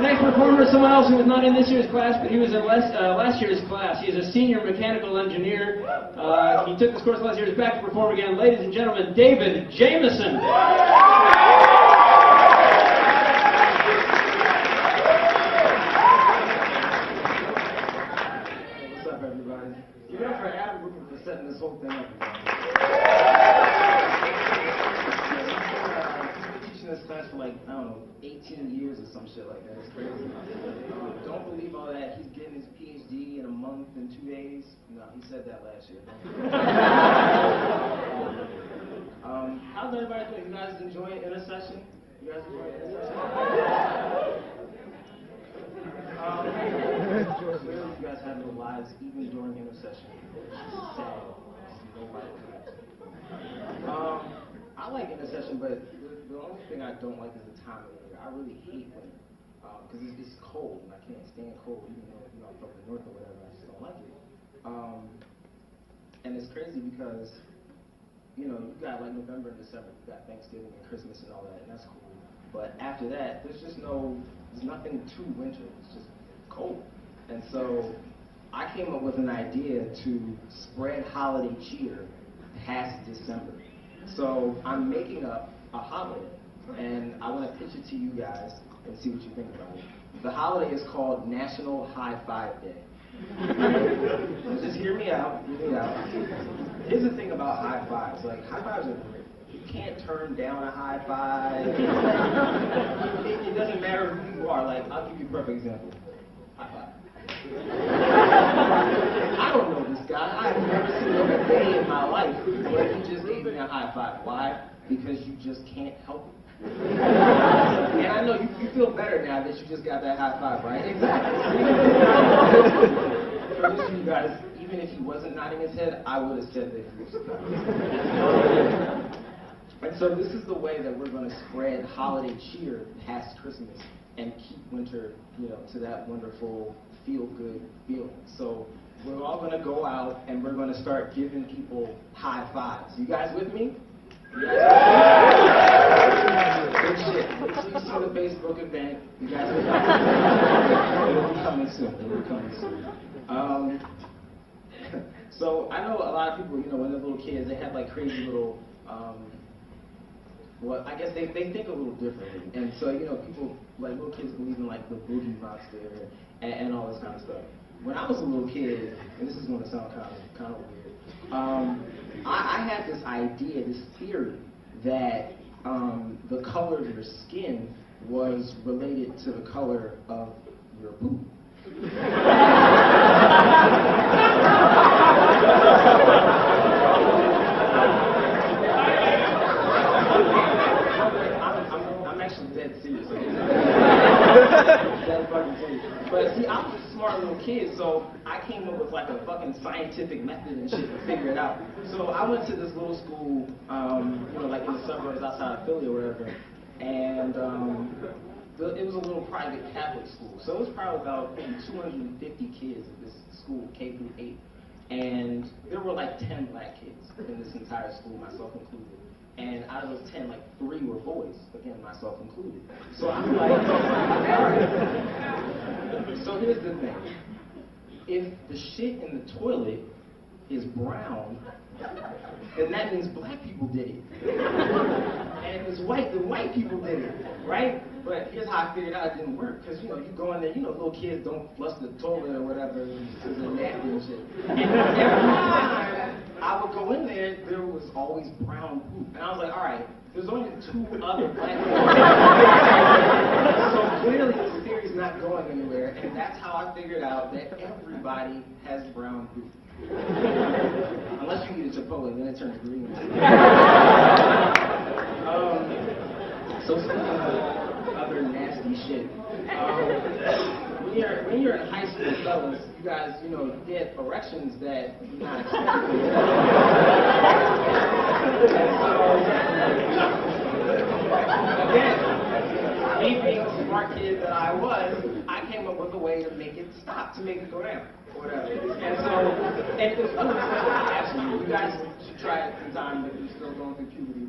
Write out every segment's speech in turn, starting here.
The next performer is someone else who was not in this year's class, but he was in last year's class. He is a senior mechanical engineer. He took this course last year. He's back to perform again. Ladies and gentlemen, David Jamison. What's up, everybody? Give it up for Adam Rupert for setting this whole thing up. This class for like, I don't know, 18 years or some shit like that. It's crazy. Don't believe all that. He's getting his PhD in a month and 2 days. No, he said that last year. How's everybody doing? You guys enjoying intercession? You guys enjoying intercession? Clearly you guys have no lives even during intercession. It's just sad. No life. I like intercession, but the only thing I don't like is the time of year. I really hate winter because it's cold and I can't stand cold, even though I'm from the north or whatever. I just don't like it. And it's crazy because you got like November and December, you got Thanksgiving and Christmas and all that, and that's cool. But after that, there's nothing to winter. It's just cold. And so I came up with an idea to spread holiday cheer past December. So I'm making up a holiday, and I want to pitch it to you guys and see what you think about it. The holiday is called National High Five Day. So just hear me out, Here's the thing about high fives. Like, high fives are great. You can't turn down a high five. It doesn't matter who you are. Like, I'll give you a perfect example. High five. I don't know this guy. I've never seen him a day in my life where he just gave me a high five. Why? Because you just can't help it. And I know you feel better now that you just got that high five, right? Exactly. For most of you guys, even if he wasn't nodding his head, I would have said that he was nodding his head. And so this is the way that we're going to spread holiday cheer past Christmas and keep winter, to that wonderful feel-good feeling. So we're all going to go out and we're going to start giving people high fives. You guys with me? You guys with me? Good shit. Make sure you see the Facebook event. You guys with me? It'll be coming soon. So I know a lot of people, when they're little kids, they have like crazy little, well, I guess they think a little differently. And so, people, like little kids believe in like the boogie monster and all this kind of stuff. When I was a little kid, and this is going to sound kind of weird, I had this idea, this theory, that the color of your skin was related to the color of your poop. I'm actually dead serious. But see, I was a smart little kid, so I came up with like a fucking scientific method and shit to figure it out. So I went to this little school, like in the suburbs outside of Philly or whatever, and it was a little private Catholic school. So it was probably about maybe 250 kids at this school, K through 8, and there were like 10 black kids in this entire school, myself included. And out of those 10, like 3 were boys, again, myself included. So I'm like, all right. So here's the thing. If the shit in the toilet is brown, then that means black people did it. And if it's white, then white people did it, right? But here's how I figured out it didn't work. Because, you go in there, little kids don't flush the toilet or whatever because they're nasty and shit. And every time I would go in there, there was always brown poop. And I was like, all right, there's only 2 other black people. So clearly this theory's not going anywhere. And that's how I figured out that everybody has brown poop. Unless you eat a Chipotle, then it turns green. So some other nasty shit. When you're in high school, fellas, you guys, you get erections that you're not expecting. Again, me being the smart kid that I was, I came up with a way to make it stop, to make it go down. Whatever. And so, and there's other stuff actually. You guys should try it sometime if you're still going through puberty.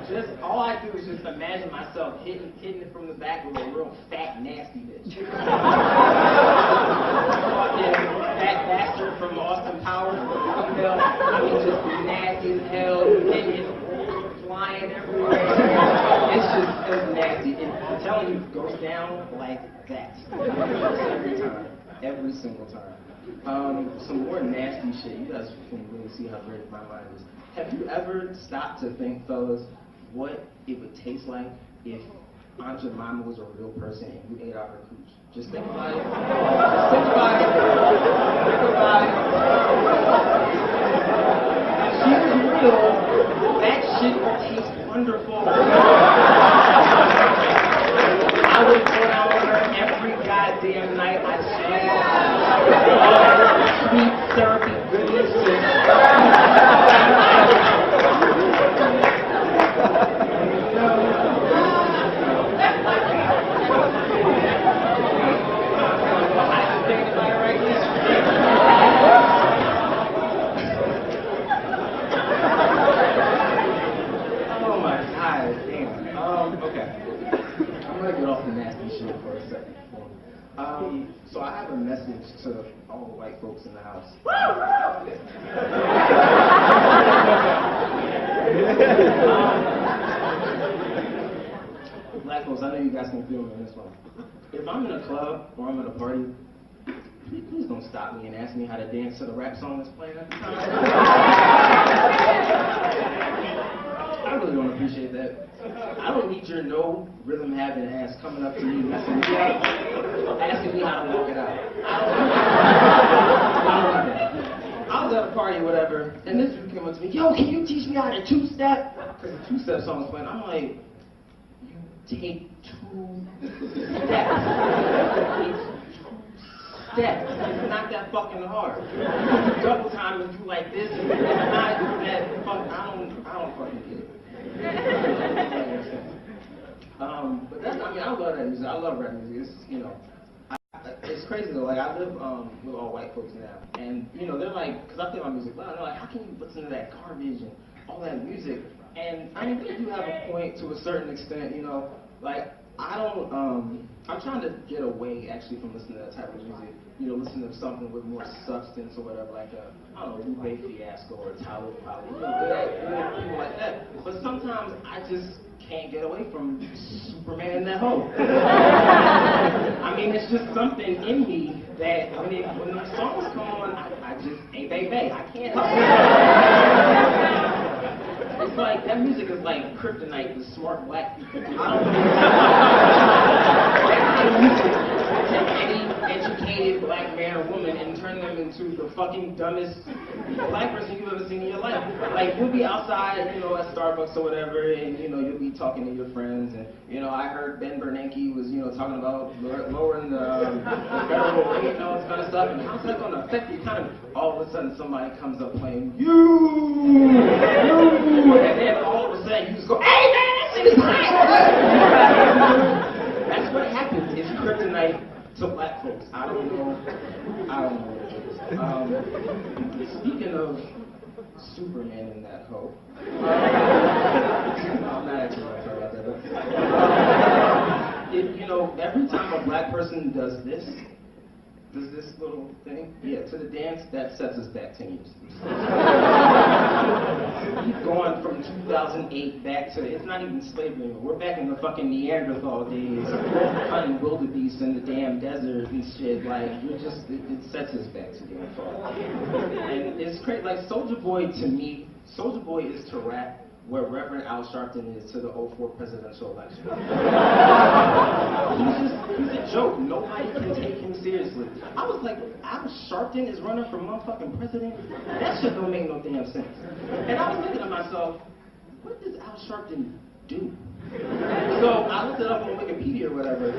just all I do is just imagine myself hitting it from the back with a real fat, nasty bitch. Fat bastard from Austin Powers. I mean, just nasty as hell. It's flying everywhere. It's nasty. And I'm telling you, it goes down like that. Every time. Every single time. Some more nasty shit. You guys can really see how great my mind is. Have you ever stopped to think, fellas, what it would taste like if Aunt Jemima was a real person and you ate out her cooch? Just think about it. Just think about it. Think about it. If she was real, that shit would taste wonderful. I would go down on her every goddamn night. I swear. Sweet, syrupy goodness. So I have a message to all the white folks in the house. Black folks, I know you guys can feel me on this one. If I'm in a club or I'm at a party, please don't stop me and ask me how to dance to the rap song that's playing at the time. I really don't appreciate that. I don't need your no rhythm having ass coming up to me messing me up, asking me how to walk it out. I don't need that. I was at a party or whatever, and this dude came up to me, yo, can you teach me how to two-step? Because the two-step song was playing. I'm like, you take 2 steps. It's 2 steps. It's not that fucking hard. Double time and do like this, it's not that fucking, I don't fucking get it. But that's, I mean, I love that music. I love rap music. It's, you know, it's crazy though. Like, I live with all white folks now, and you know, they're like, because I play my music loud, they're like, how can you listen to that garbage and all that music? And I mean, they do have a point to a certain extent, you know. Like, I don't, I'm trying to get away actually from listening to that type of music. You know, listen to something with more substance or whatever, like a, I don't know, Lupe Fiasco or Tyler Powell, you know, people like that. But sometimes I just can't get away from Superman in that hole. I mean, it's just something in me that when the songs come on, I just, hey, baby, I can't help it. It's like, that music is like kryptonite to smart black people. I don't know. That kind of music to any educated black man or woman and turn them into the fucking dumbest black person you've ever seen in your life. Like, you'll be outside, you know, at Starbucks or whatever, and, you know, you'll be talking to your friends, and, you know, I heard Ben Bernanke was, you know, talking about lowering the federal rate and all this kind of stuff, and how's that going to affect the economy? All of a sudden, somebody comes up playing, you, and then all of a sudden, you just go, hey, man, that shit is hot! That's what happens. It's kryptonite to black folks. I don't know what it is. Speaking of Superman in that hoe, I'm not actually going to talk about that, but you know, every time a black person does this little thing, yeah, to the dance, that sets us back 10 years. We've gone from 2008 back to, it's not even slavery anymore. We're back in the fucking Neanderthal days, hunting wildebeest in the damn desert and shit. Like, you're just, it sets us back to damn far. And it's crazy, like, Soulja Boy to me, Soulja Boy is to rap where Reverend Al Sharpton is to the 2004 presidential election. He's a joke. Nobody can take him seriously. I was like, Al Sharpton is running for motherfucking president? That shit don't make no damn sense. And I was thinking to myself, what does Al Sharpton do? So I looked it up on Wikipedia or whatever.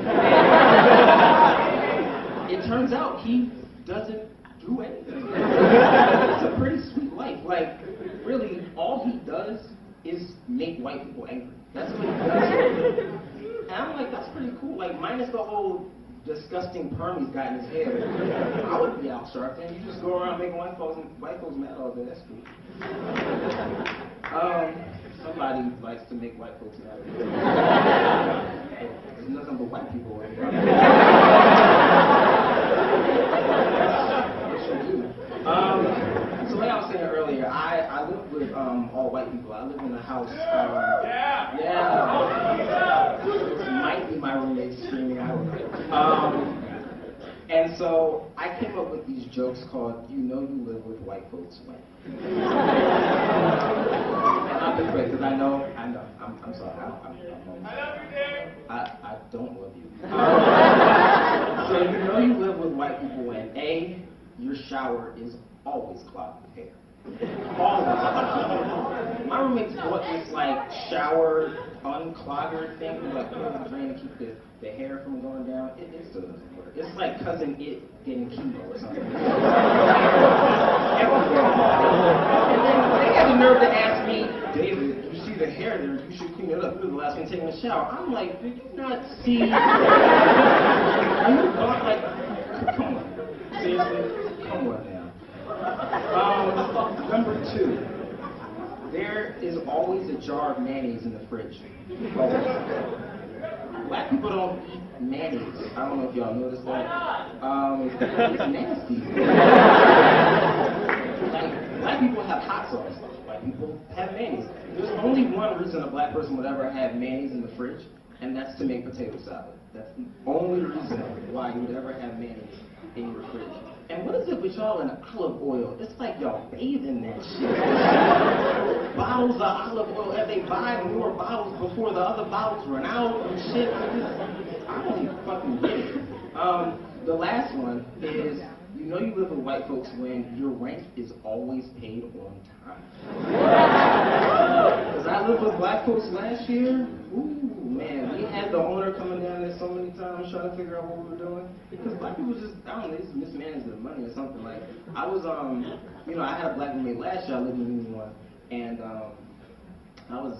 It turns out he doesn't do anything. It's a pretty sweet life. Like, really, all he does is make white people angry. That's what he does. And I'm like, that's pretty cool. Like, minus the whole disgusting perm he's got in his hair. I would be Al Sharpton. You just go around making white folks mad all day. That's cool. somebody likes to make white folks mad. There's nothing but white people in here. What you do? So like I was saying earlier, I live with all white people. I live in a house. This might be my roommate screaming. I don't know. And so I came up with these jokes called "You Know You Live with White Folks When." And I'll be quick because I know. I'm sorry. I love you, Dave. I don't love you. So you know you live with white people when A, your shower is always clogged with hair. Always. My roommates bought this like shower unclogger thing to like put in the drain to keep the hair from going down. It still doesn't work. It's like cousin it getting chemo or something. And then they had the nerve to ask me, David, you see the hair there, you should clean it up. You were the last one taking a shower. I'm like, did you not see? Are you gone? Like, come on. Seriously? Come on now. Number 2, there is always a jar of mayonnaise in the fridge. Black people don't eat mayonnaise. I don't know if y'all noticed that. It's nasty. Like, black people have hot sauce. White people have mayonnaise. There's only one reason a black person would ever have mayonnaise in the fridge, and that's to make potato salad. That's the only reason why you would ever have mayonnaise in your fridge. And what is it with y'all and olive oil? It's like y'all bathe in that shit. Bottles of olive oil, and they buy more bottles before the other bottles run out and shit. I don't even fucking get it. The last one is, you know you live with white folks when your rent is always paid on time. Because I lived with black folks last year. Ooh, man, we had the owner coming down there so many times trying to figure out what we were doing. Because black people just, I don't know, they just mismanage their money or something. Like, I was, you know, I had a black roommate last year. I lived in Union One, and I was,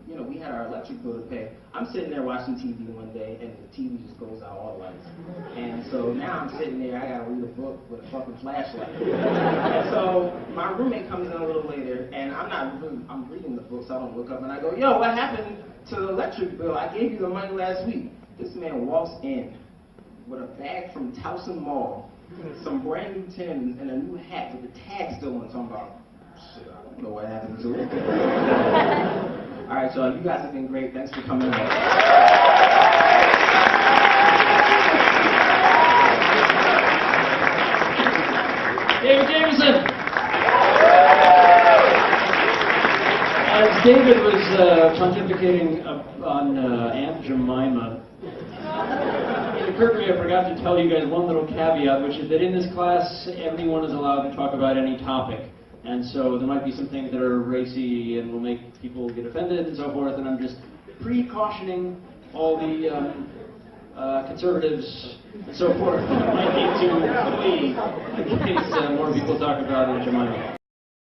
you know, we had our electric bill to pay. I'm sitting there watching TV one day, and the TV just goes out all the lights. And so now I'm sitting there, I gotta read a book with a fucking flashlight. And so my roommate comes in a little later, and I'm reading the book, so I don't look up, and I go, yo, what happened to the electric bill? I gave you the money last week. This man walks in with a bag from Towson Mall, some brand new Timbs, and a new hat with the tag still on, so I'm about, shit, I don't know what happened to it. All right, y'all, you guys have been great. Thanks for coming out. David Jamison. As David was pontificating on Aunt Jemima, it occurred to me I forgot to tell you guys one little caveat, which is that in this class, everyone is allowed to talk about any topic. And so there might be some things that are racy and will make people get offended and so forth, and I'm just precautioning all the conservatives and so forth that might need to flee in case more people talk about Aunt Jemima.